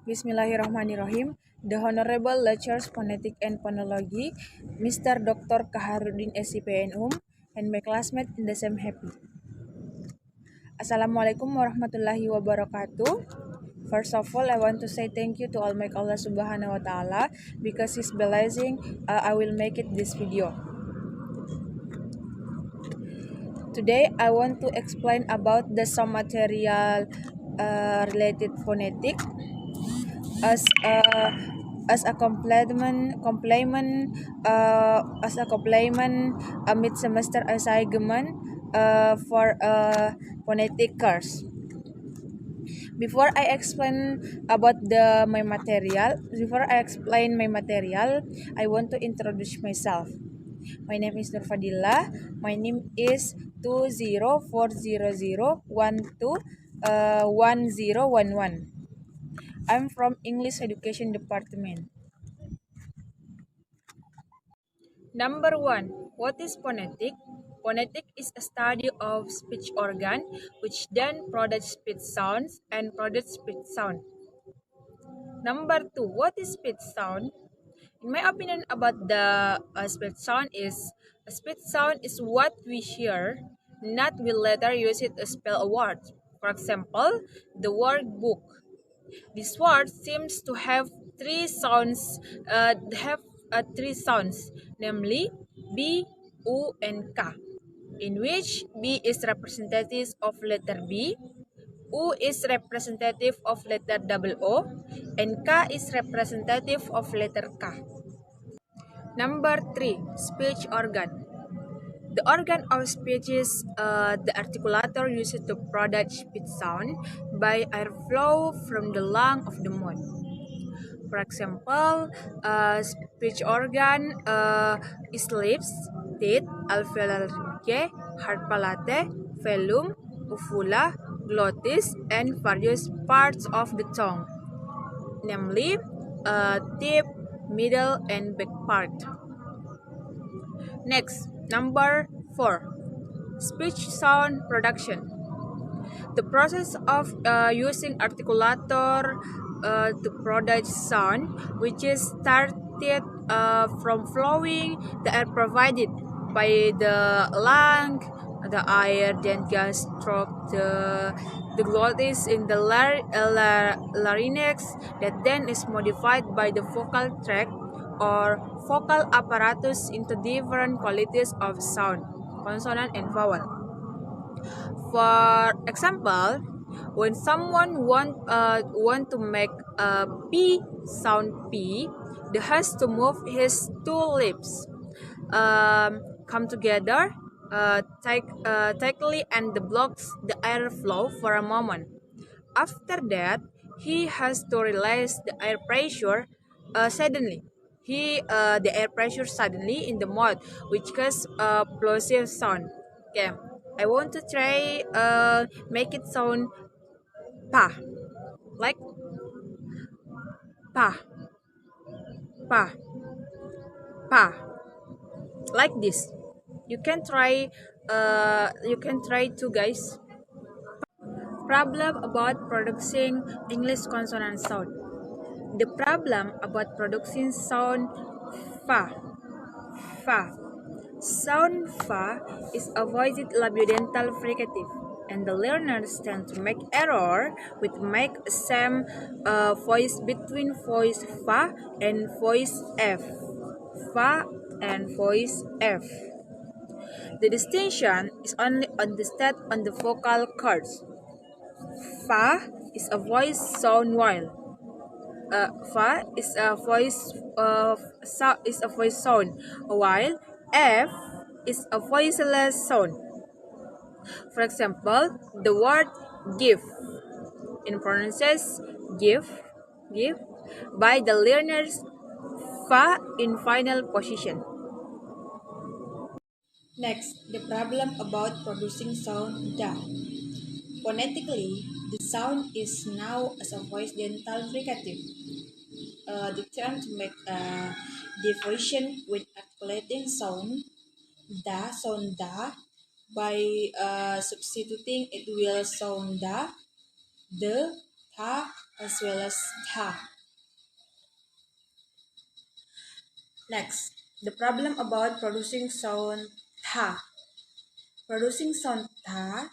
Bismillahirrahmanirrahim. The Honorable Lectures Phonetic and Phonology, Mr. Dr. Kaharudin SCPNUM, and my classmate in the same happy. Assalamualaikum warahmatullahi wabarakatuh. First of all, I want to say thank you to Almighty Allah Subhanahu wa Ta'ala because His blessing, I will make it this video. Today, I want to explain about the some material related phonetic as a complement a mid-semester assignment for phonetic course. Before I explain my material, I want to introduce myself. My name is Nur Fadila. My name is 20400121011. I'm from English Education Department. Number 1. What is phonetic? Phonetic is a study of speech organ which then produce speech sounds and produce speech sound. Number 2. What is speech sound? In my opinion about the speech sound is what we hear, not we later use it to spell a word. For example, the word book. This word seems to have three sounds, namely B, U, and K, in which B is representative of letter B, U is representative of letter O, and K is representative of letter K. Number 3. Speech organ. The organ of speech is the articulator used to produce speech sound by airflow from the lung of the mouth. For example, speech organ is lips, teeth, alveolar bronchi, heart palate, velum, uvula, glottis, and various parts of the tongue, namely tip, middle, and back part. Next, number 4. Speech sound production. The process of using articulator to produce sound, which is started from flowing the air provided by the lung, the air then goes through the glottis in the larynx, that then is modified by the vocal tract or vocal apparatus into different qualities of sound, consonant and vowel. For example, when someone want to make a P sound P, they has to move his two lips, come together tightly, and blocks the airflow for a moment. After that, he has to release the air pressure suddenly. The air pressure suddenly in the mouth, which causes plosive sound. Okay, I want to try make it sound pa, like pa, pa, pa, like this. You can try. Too, guys. Problem about producing English consonant sound. The problem about producing sound fa, fa. Sound fa is avoided labiodental fricative, and the learners tend to make error with make same voice between voice fa and voice f, fa and voice f. The distinction is only understood on the vocal cords. Fa is a voice sound fa is a voice sound, while f is a voiceless sound. For example, the word give in pronounces give by the learners fa in final position. Next, the problem about producing sound da. Phonetically, the sound is now as a voice dental fricative. The term to make a differentiation with articulating sound da by substituting it will sound da, the, ta as well as ta. Next, the problem about producing sound ta. Producing sound ta,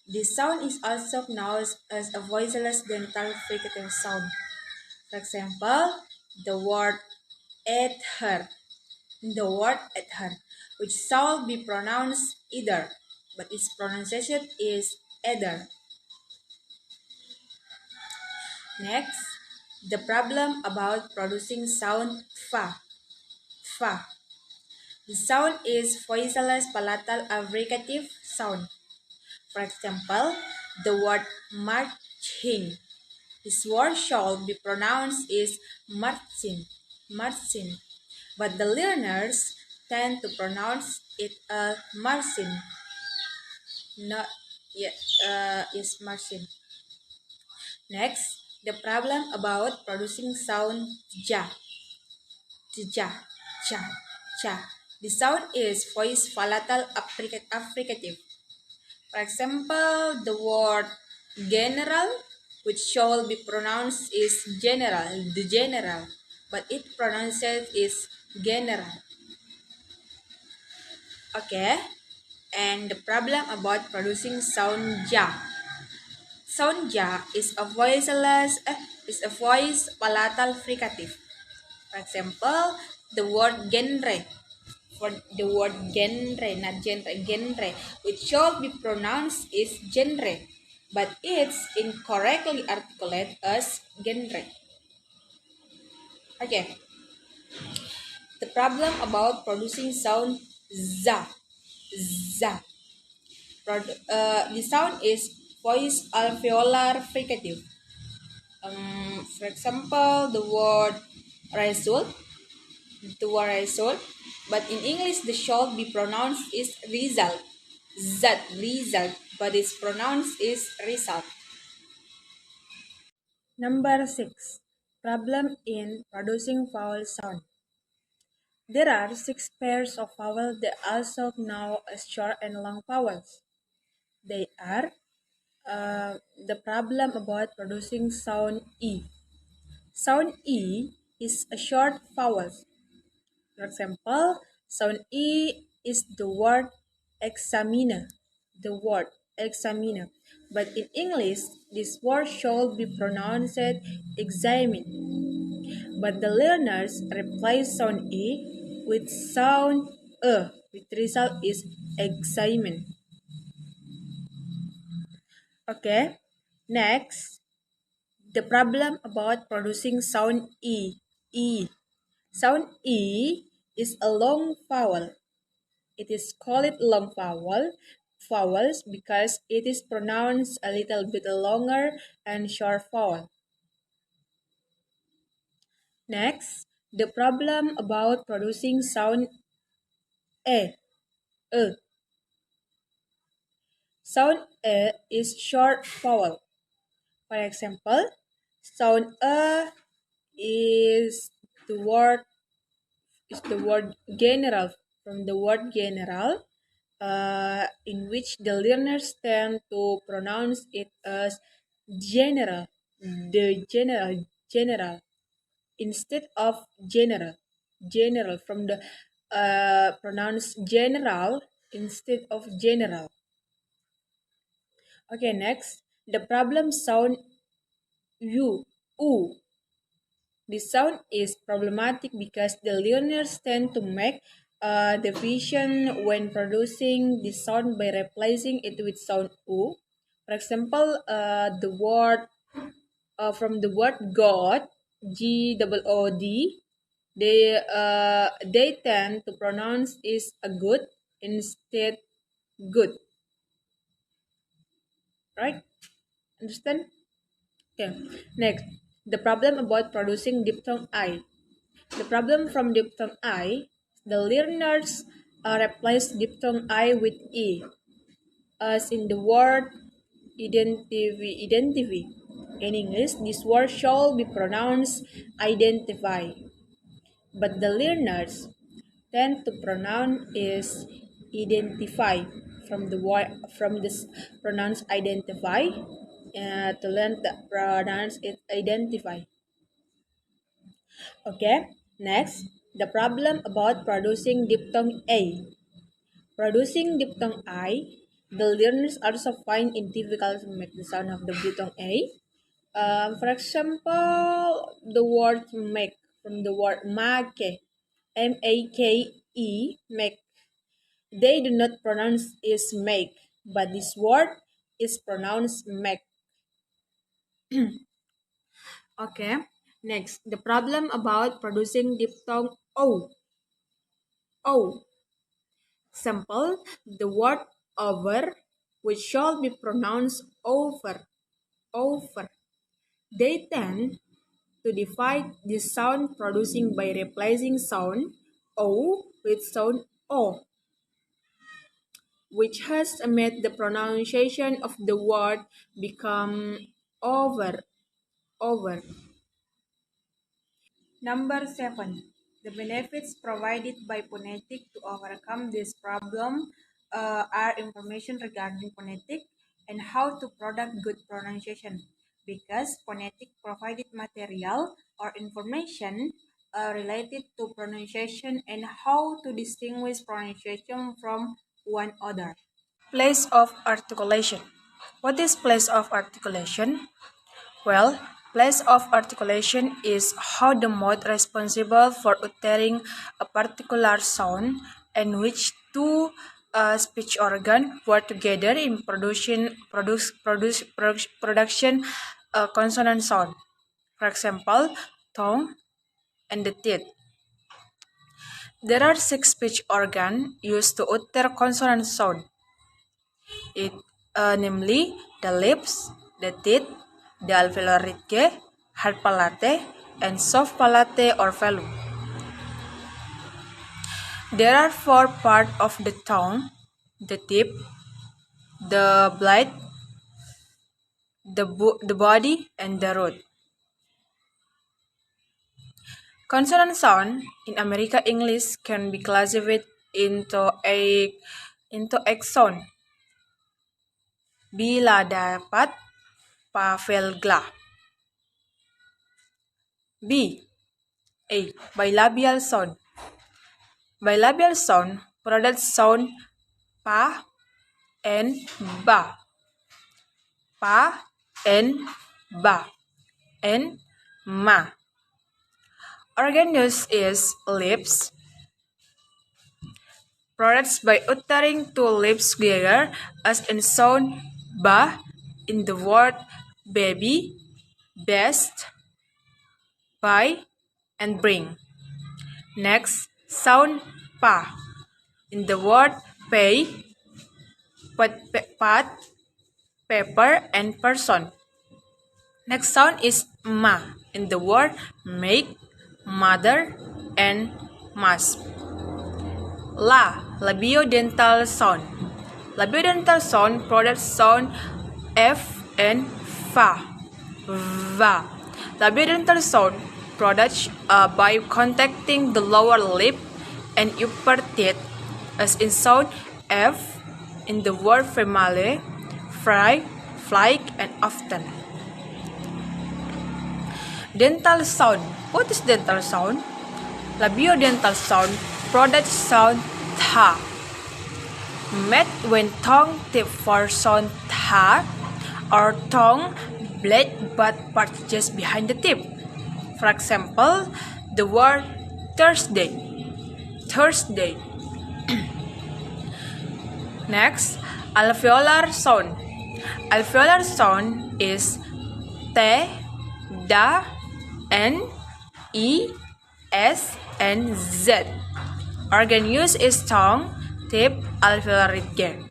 this sound is also known as a voiceless dental fricative sound. For example, the word ether. The word ether, which shall be pronounced either, but its pronunciation is either. Next, the problem about producing sound fa. Fa. The sound is voiceless palatal abbreviative sound. For example, the word marching. This word shall be pronounced is marching, marching, but the learners tend to pronounce it marching, not yet, is marching. Next, the problem about producing sound ja, ja, ja, ja. The sound is voice palatal affricative. For example, the word general, which shall be pronounced is general, the general, but it pronounces is general. Okay, and the problem about producing sound ja. Sound ja is a voice palatal fricative. For example, the word genre, for the word genre, not genre, genre, which should be pronounced is genre, but it's incorrectly articulated as genre. Okay, the problem about producing sound za, za. The sound is voice alveolar fricative. For example, the word result, but in English the shall be pronounced is result. That result, but its pronounced is result. Number 6. Problem in producing vowel sound. There are 6 pairs of vowels that are also known as short and long vowels. They are the problem about producing sound E. Sound E is a short vowel. For example, sound E is the word examiner. The word examiner. But in English, this word should be pronounced examine. But the learners replace sound E with sound E, which result is examine. Okay. Next, the problem about producing sound E. E. Sound E is a long vowel. It is called long vowels because it is pronounced a little bit longer and short vowel. Next, the problem about producing sound E. E. Sound E is short vowel. For example, sound is the word general, from the word general, in which the learners tend to pronounce it as general, the general, instead of general, from the pronounce general instead of general. Okay, next, the problem sound u, u. This sound is problematic because the learners tend to make division when producing the sound by replacing it with sound u. For example, the word from the word God, G-O-O-D, they tend to pronounce is a good instead good, right? Understand? Okay. Next, the problem about producing diphthong I. The problem from diphthong I, the learners replace diphthong I with E, as in the word identify. In English, this word shall be pronounced identify, but the learners tend to pronounce is identify from the word from this pronounced identify. to learn the pronouns it identify. Okay, next, the problem about producing diphthong A. Producing diphthong I, the learners also find it difficult to make the sound of the diphthong A. For example, the word make from the word make, M-A-K-E, make. They do not pronounce is make, but this word is pronounced make. Okay, next, the problem about producing diphthong O. O. Sample, the word over, which shall be pronounced over, over. They tend to divide the sound producing by replacing sound O with sound O, which has made the pronunciation of the word become over, over. Number 7. The benefits provided by phonetic to overcome this problem are information regarding phonetic and how to product good pronunciation, because phonetic provided material or information related to pronunciation and how to distinguish pronunciation from one other. Place of articulation. What is place of articulation? Well, place of articulation is how the mouth responsible for uttering a particular sound and which two speech organ work together in production a consonant sound. For example, tongue and the teeth. There are 6 speech organs used to utter consonant sound. Namely the lips, the teeth, the alveolar ridge, hard palate, and soft palate or velum. There are 4 parts of the tongue: the tip, the blade, the body, and the root. Consonant sound in American English can be classified into axon. Bila dapat pavelgla. B. A. Bilabial sound. Bilabial sound produce sound pa and ba, pa and ba, and ma. Organ use is lips, produced by uttering two lips together as in sound ba in the word baby, best, buy, and bring. Next, sound pa in the word pay, pat, paper, and person. Next sound is ma in the word make, mother, and must. Labiodental sound. Labiodental sound produce sound f and fa. Va. Labiodental sound produced by contacting the lower lip and upper teeth, as in sound f in the word family, fry, fly, and often. Dental sound. What is dental sound? Labiodental sound produce sound tha, made when tongue tip for sound tha, or tongue blade but part just behind the tip. For example, the word Thursday. Thursday. Next, alveolar sound. Alveolar sound is T, Da, N, E, S, and Z. Organ use is tongue, tip, alveolar ridge.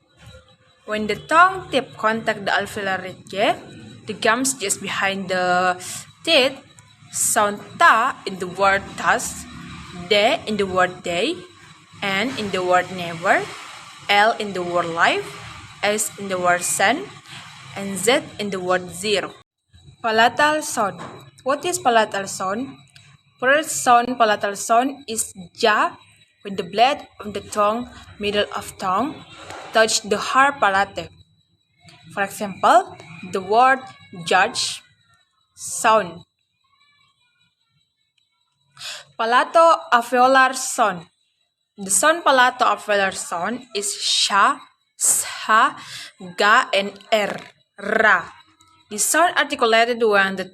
When the tongue tip contact the alveolar ridge, the gums just behind the teeth sound ta in the word thus, de in the word day, n in the word never, l in the word life, s in the word sun, and z in the word zero. Palatal sound. What is palatal sound? First sound palatal sound is ja when the blade of the tongue, middle of tongue, touch the hard palate. For example, the word judge, sound. Palato-alveolar sound. The sound palato-alveolar sound is sha, sha, ga, and r, ra. The sound articulated when the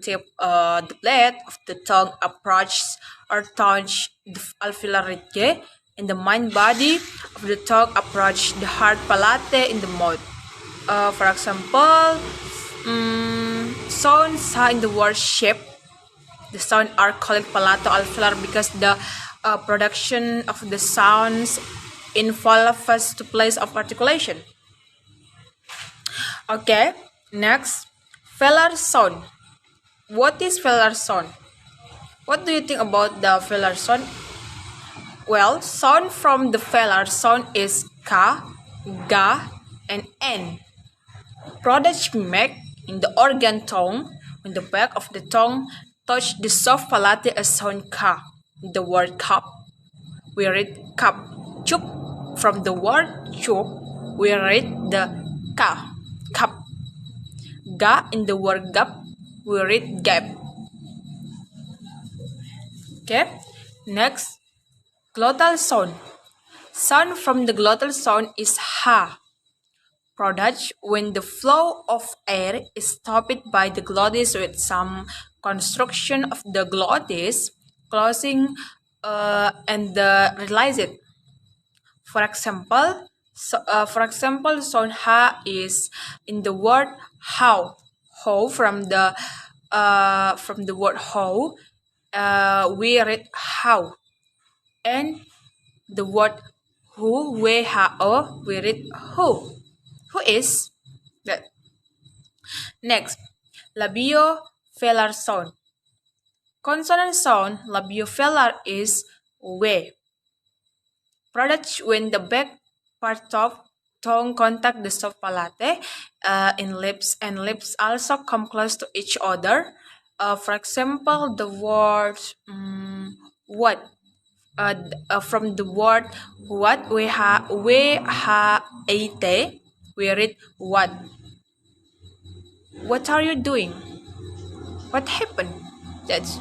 blade of the tongue approaches or touches the alveolar ridge, and the main body of the tongue approach the hard palate in the mouth. For example, sounds in the word shape. The sound are called palato-alveolar because the production of the sounds involves the place of articulation. Okay, next, velar sound. What is velar sound? What do you think about the velar sound? Well, sound from the velar sound is ka, ga, and n. Products make in the organ tongue when the back of the tongue touch the soft palate a sound ka. The word cup, we read cup. Chup, from the word chup, we read the ka, cup. Ga in the word gap, we read gap. Okay, next, glottal sound. Sound from the glottal sound is ha. Product when the flow of air is stopped by the glottis with some construction of the glottis closing and release it. For example, sound ha is in the word how. How from the word how, we read how, and the word who, we ha o, we read who. Who is that? Next, labiovelar sound. Consonant sound labiovelar is w. Product when the back part of tongue contact the soft palate in lips, and lips also come close to each other. For example, the word what. From the word what, we ha ate, we read what. What are you doing? What happened? That's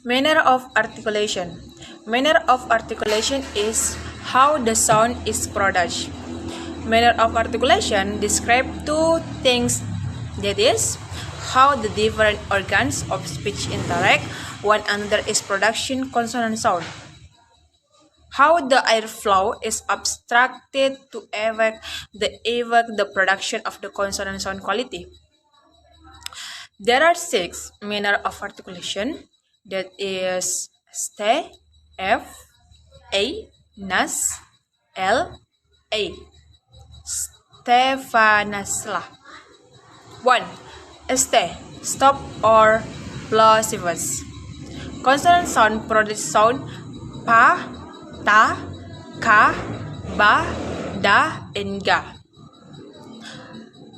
manner of articulation. Manner of articulation is how the sound is produced. Manner of articulation describe two things, that is, how the different organs of speech interact one another is production consonant sound. How the airflow is abstracted to evoke the production of the consonant sound quality. There are 6 manner of articulation, that is ste, f, a, nas, l, a. Stefanasla. 1. Ste, stop or plosivus. Consonant sound produce sound pa, ta, ka, ba, da, and ga.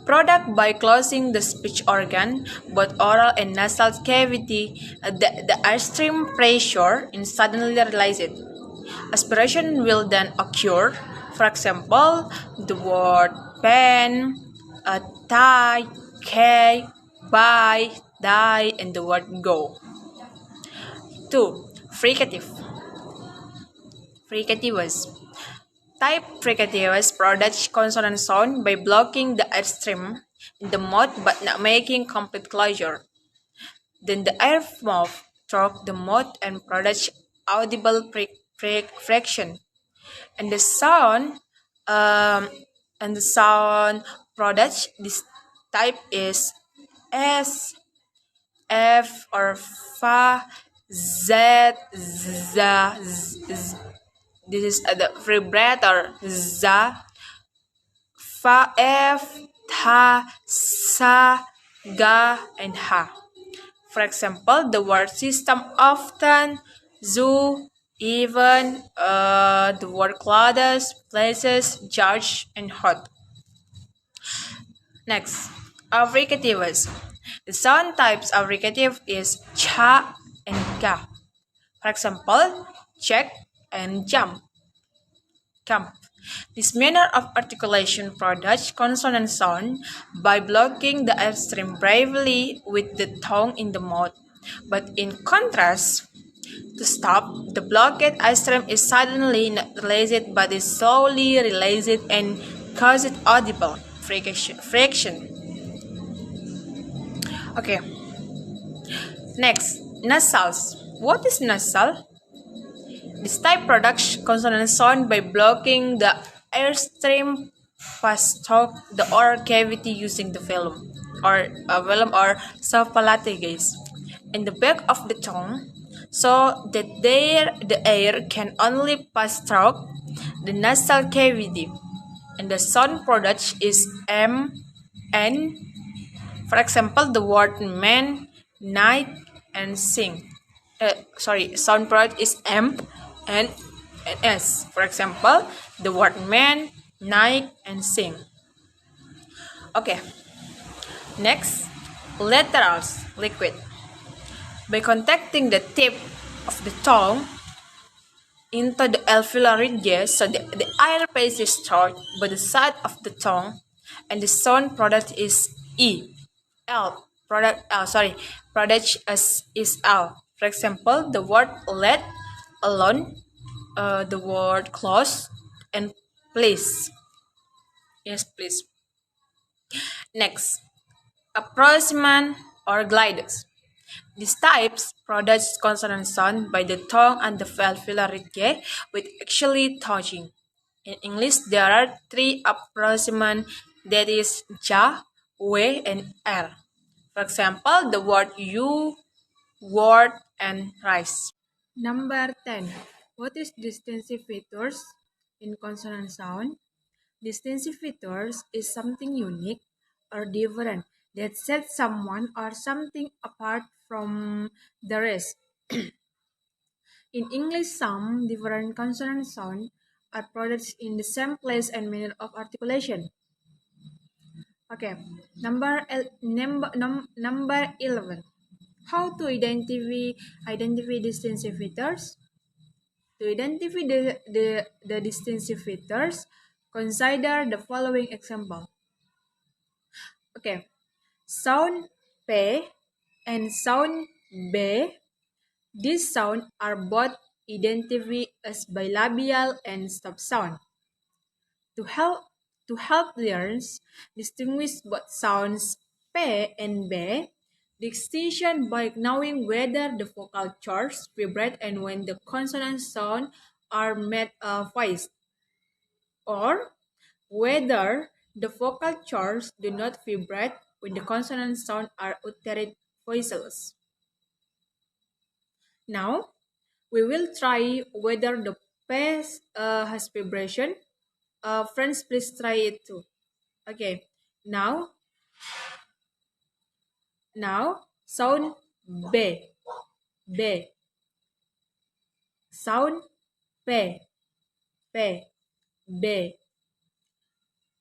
Product by closing the speech organ, both oral and nasal cavity, the airstream pressure and suddenly release it. Aspiration will then occur. For example, the word pen, tie, cake, buy, die, and the word go. 2. Fricative. Fricativus. Type fricativus produce consonant sound by blocking the airstream in the mouth but not making complete closure. Then the air moves through the mouth and produce audible friction. And the sound product this type is S, F, or fa, Z, Z, Z. This is the vibrator za, fa, f, ta, sa, ga, and ha. For example, the word system often, zoo, even, the word clothes, places, judge, and hot. Next, affricativus. The sound types of fricative is cha and ga. For example, check and jump. This manner of articulation produces consonant sound by blocking the airstream bravely with the tongue in the mouth. But in contrast, to stop, the blocked airstream is suddenly not released but is slowly released and causes audible friction. Okay, next, nasals. What is nasal? This type products consonant sound by blocking the airstream past the oral cavity using the velum or soft-palatages in the back of the tongue, so that the air can only pass through the nasal cavity, and the sound product is M, N. For example, the word man, night, and sing. Sound product is M, N, and S. For example, the word man, night, and sing. Okay, next, laterals, liquid. By contacting the tip of the tongue into the alveolar ridge, so the air passes through by the side of the tongue, and the sound product is E. L. Product is L. For example, the word let, alone, the word close, and please. Yes, please. Next, approximant or gliders. These types produce consonant sound by the tongue and the alveolar ridge with actually touching. In English, there are three approximant, that is ja, we, and r. For example, the word you, word, and rice. Number 10. What is distinctive features in consonant sound? Distinctive features is something unique or different that sets someone or something apart from the rest. In English, some different consonant sounds are produced in the same place and manner of articulation. Okay, number 11. How to identify distinctive features? To identify the distinctive features, consider the following example. Okay, sound P and sound B. These sounds are both identified as bilabial and stop sound. To help learners distinguish both sounds P and B, distinction by knowing whether the vocal chords vibrate and when the consonant sound are made voiced, or whether the vocal chords do not vibrate when the consonant sound are uttered voiceless. Now, we will try whether the P has vibration. Friends, please try it too. Okay, now, sound B, B, sound P, P, B.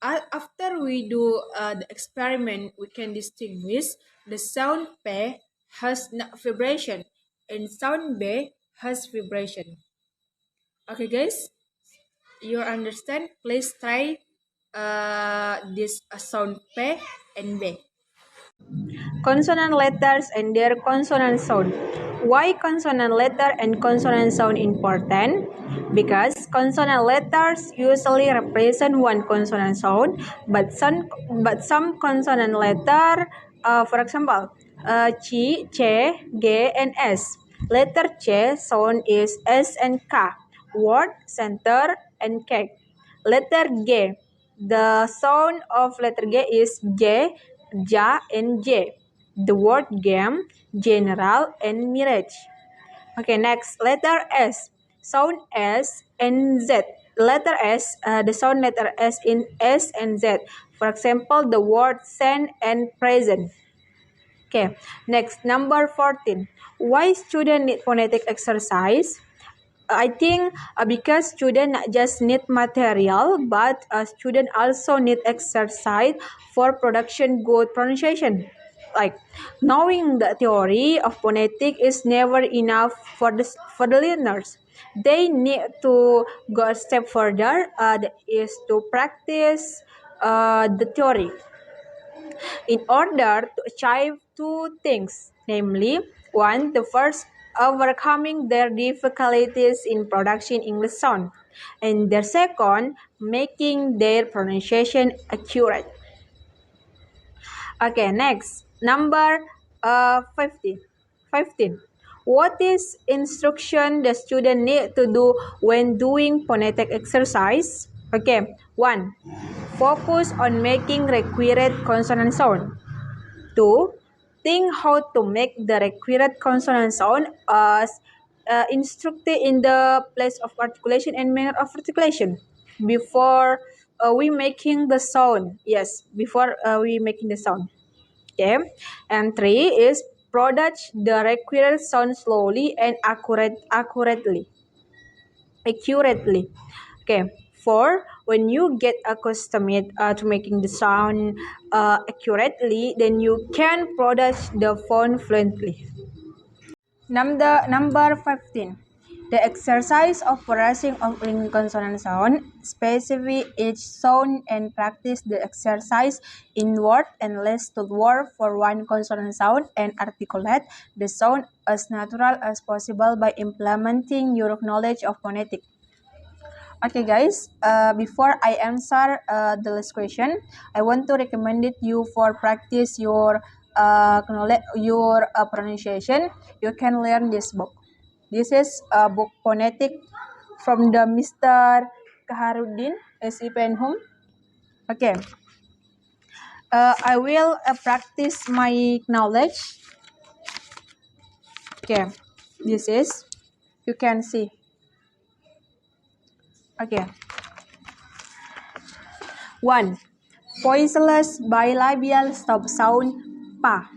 After we do the experiment, we can distinguish the sound P has vibration and sound B has vibration. Okay, guys, you understand? Please try this sound P and B. Consonant letters and their consonant sound. Why consonant letter and consonant sound important? Because consonant letters usually represent one consonant sound, but some consonant letter, for example, Ch, G, and S. Letter Ch sound is S and K. Word, center, and cake. Letter G. The sound of letter G is J, Ja, and J. The word game, general, and mirage. Okay, next, letter S. Sound S and Z. Letter S, the sound letter S in S and Z. For example, the word send and present. Okay, next, number 14. Why student need phonetic exercise? I think because student not just need material, but student also need exercise for production good pronunciation. Like knowing the theory of phonetic is never enough for the learners. They need to go a step further. That is to practice the theory in order to achieve two things, namely, one, the first, overcoming their difficulties in production English sound, and the second, making their pronunciation accurate. Okay, next, number 15. 15. What is instruction the student need to do when doing phonetic exercise? Okay, 1. Focus on making required consonant sound. 2. Think how to make the required consonant sound as instructed in the place of articulation and manner of articulation before we making the sound. Yes, before we making the sound. Okay, and 3 is produce the required sound slowly and accurately. Okay. 4, when you get accustomed to making the sound accurately, then you can produce the phone fluently. Number 15. The exercise of producing of consonant sound, specify each sound and practice the exercise in word and list to word for one consonant sound and articulate the sound as natural as possible by implementing your knowledge of phonetics. Okay guys, before I answer the last question, I want to recommend it you for practice your pronunciation. You can learn this book. This is a book phonetic from the Mr. Kaharuddin SIPN Home. Okay, I will practice my knowledge. Okay, this is, you can see. Okay. 1. Voiceless bilabial stop sound pa.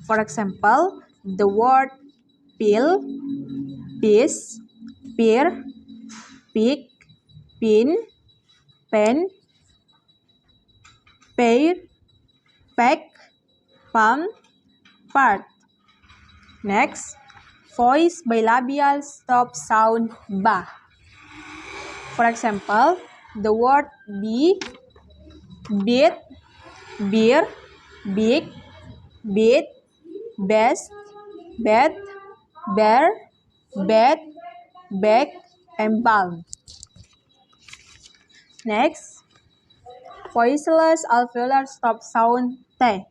For example, the word pill, piece, peer, pick, pin, pen, pair, pack, palm, part. Next, voice bilabial stop sound ba. For example, the word be, beat, beer, big, beat, best, bet, bear, bed, back, and palm. Next, voiceless alveolar stop sound t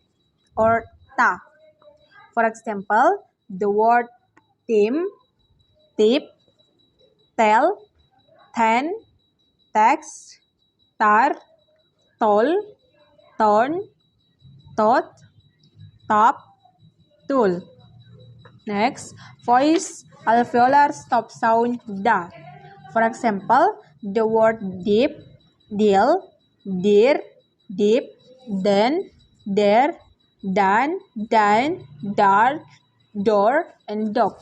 or ta. For example, the word team, tip, tell, ten, text, tar, toll, ton, tot, top, tool. Next, voice alveolar stop sound da. For example, the word deep, deal, dear, deep, then, there, done, dine, dart, door, and dog.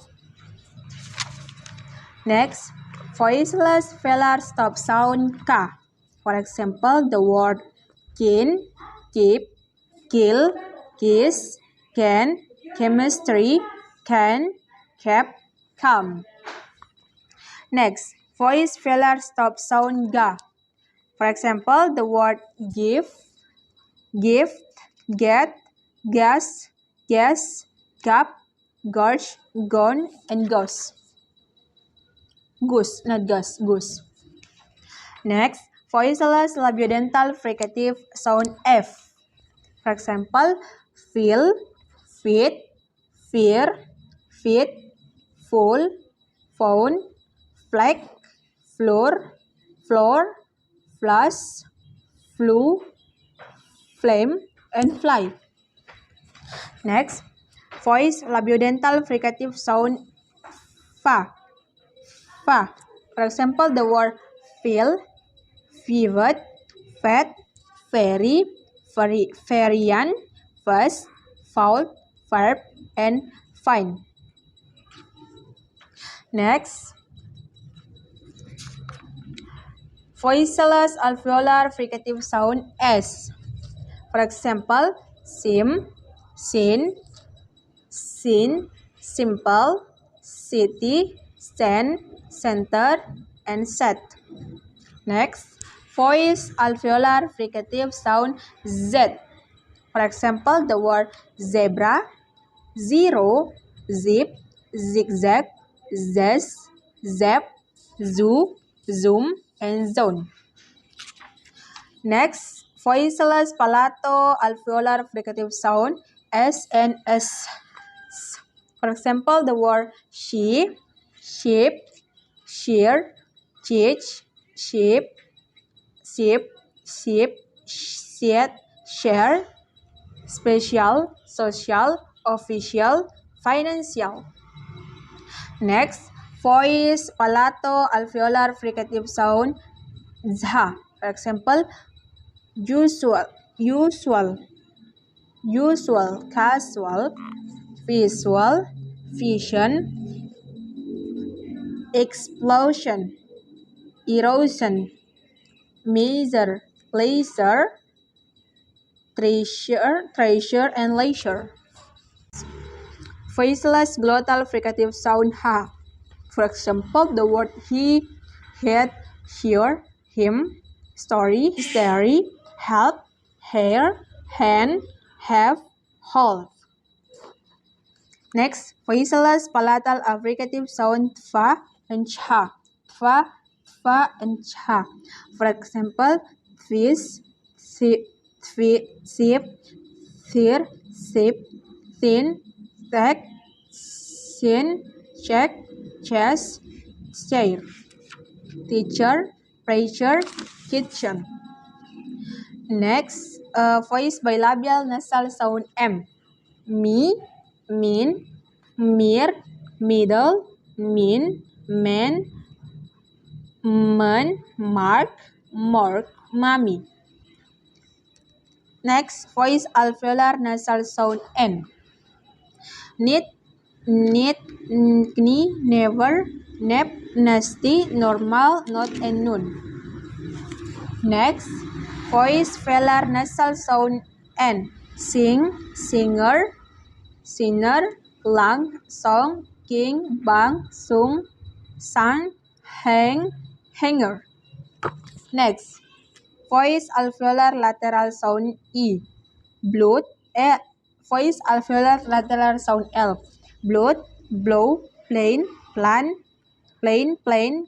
Next, voiceless velar stop sound ka. For example, the word kin, keep, kill, kiss, can, chemistry, can, cap, come. Next, voice velar stop sound ga. For example, the word give, gift, get, gas, guess, gap, gosh, gone, and goose. Goose, not goose, goose. Next, voiceless labiodental fricative sound F. For example, feel, fit, fear, fit, full, phone, flag, floor, floor, flush, flew, flame, and fly. Next, voice labiodental fricative sound fa. Fa. For example, the word feel, vivid, fat, very, variant, first, fault, verb, and fine. Next, voiceless alveolar fricative sound S. For example, sim, scene, scene, simple, city, stand, center, and set. Next, voice alveolar fricative sound Z. For example, the word zebra, zero, zip, zigzag, zest, zap, zoo, zoom, and zone. Next, voiceless palato alveolar fricative sound S and S. For example, the word sheep, sheep, shear, chich, sheep, sheep, sheep, shed, share, special, social, official, financial. Next, voice palato alveolar fricative sound ZH. For example, usual, usual, usual, casual, visual, vision, explosion, erosion, measure, laser, treasure, and leisure. Voiceless glottal fricative sound H. For example, the word he, had, here, him, story, history, help, hair, hand, have, hold. Next, voiceless palatal fricative sound fa and cha. Fa, and cha. For example, fish, sip, sip, thir, sip, thin, tech, sin, check, chess, chair. Teacher, pressure, kitchen. Next, voice bilabial nasal sound M. Me, mean, mir, middle, mean, man, man, mark, mommy. Next, voice alveolar nasal sound N. Need, knee, never, nap, nasty, normal, not, and noon. Next, voice velar nasal sound N. Sing, singer, sinner, lang, song, king, bang, sung, sang, hang, hanger. Next, voice alveolar lateral sound E. Blood, voice alveolar lateral sound L. Blood, blow, plain, plan, plain,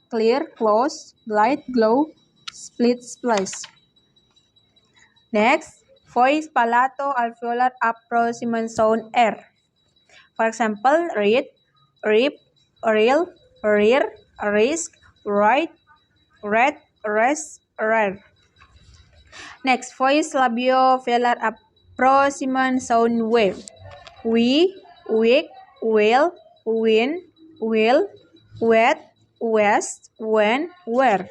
clear, close, light, glow, split, splash. Next, voice palato alveolar approximant sound R. For example, read, rip, reel, rear, risk, right, red, rest, rare. Next, voice labiovelar approximant sound W. We, weak, will, win, will, wet, west, when, where.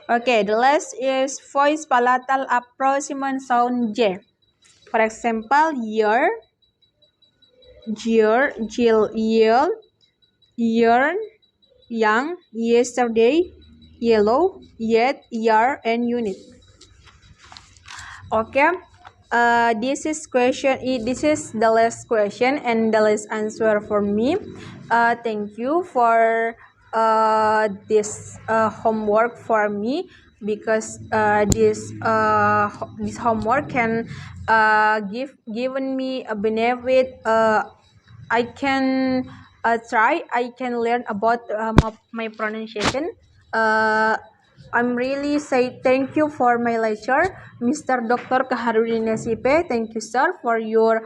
Okay, the last is voice palatal approximant sound J. For example, year, jill, yield, yearn, young, yesterday, yellow, yet, year, and unit. Okay, this is the last question and the last answer for me. Thank you for this homework for me, because this homework can given me a benefit. I can I can learn about my pronunciation. I'm really say thank you for my lecture, Mr. Dr. Kaharudin Nasipe. Thank you, sir, for your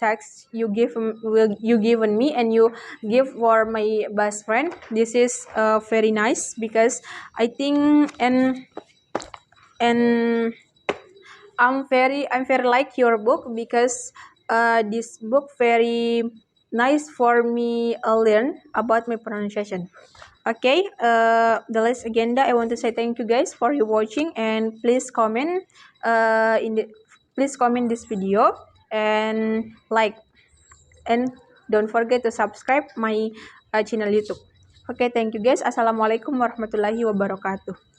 text you given me, and you give for my best friend. This is very nice, because I think and I'm very like your book, because this book very nice for me learn about my pronunciation. Okay, the last agenda, I want to say thank you guys for your watching, and please comment please comment this video and like, and don't forget to subscribe my channel YouTube. Okay, thank you guys. Assalamualaikum warahmatullahi wabarakatuh.